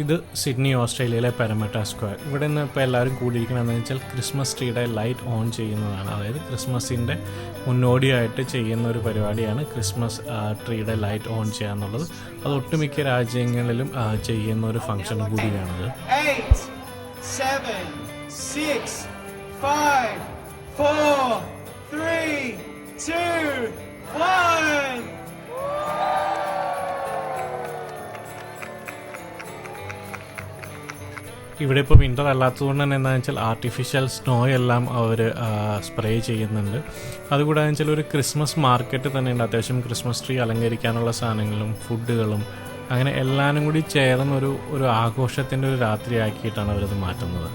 ഇത് സിഡ്നി ഓസ്ട്രേലിയയിലെ പെരമറ്റ സ്ക്വയർ. ഇവിടെ നിന്ന് ഇപ്പോൾ എല്ലാവരും കൂടിയിരിക്കണമെന്ന് വെച്ചാൽ ക്രിസ്മസ് ട്രീയുടെ ലൈറ്റ് ഓൺ ചെയ്യുന്നതാണ്. അതായത് ക്രിസ്മസിൻ്റെ മുന്നോടിയായിട്ട് ചെയ്യുന്ന ഒരു പരിപാടിയാണ് ക്രിസ്മസ് ട്രീയുടെ ലൈറ്റ് ഓൺ ചെയ്യുക എന്നുള്ളത്. അത് ഒട്ടുമിക്ക രാജ്യങ്ങളിലും ചെയ്യുന്ന ഒരു ഫംഗ്ഷൻ കൂടിയാണത്. 8, 7, 6, 5, 4, 3, 2, 1. ഇവിടെ ഇപ്പോൾ വിൻ്റർ അല്ലാത്തതുകൊണ്ട് തന്നെ എന്താണെന്ന് വെച്ചാൽ ആർട്ടിഫിഷ്യൽ സ്നോ എല്ലാം അവർ സ്പ്രേ ചെയ്യുന്നുണ്ട്. അതുകൂടാതെ വെച്ചാൽ ഒരു ക്രിസ്മസ് മാർക്കറ്റ് തന്നെ ഉണ്ട്. അത്യാവശ്യം ക്രിസ്മസ് ട്രീ അലങ്കരിക്കാനുള്ള സാധനങ്ങളും ഫുഡുകളും അങ്ങനെ എല്ലാവരും കൂടി ചേർന്നൊരു ആഘോഷത്തിൻ്റെ ഒരു രാത്രിയാക്കിയിട്ടാണ് അവരത് മാറ്റുന്നത്.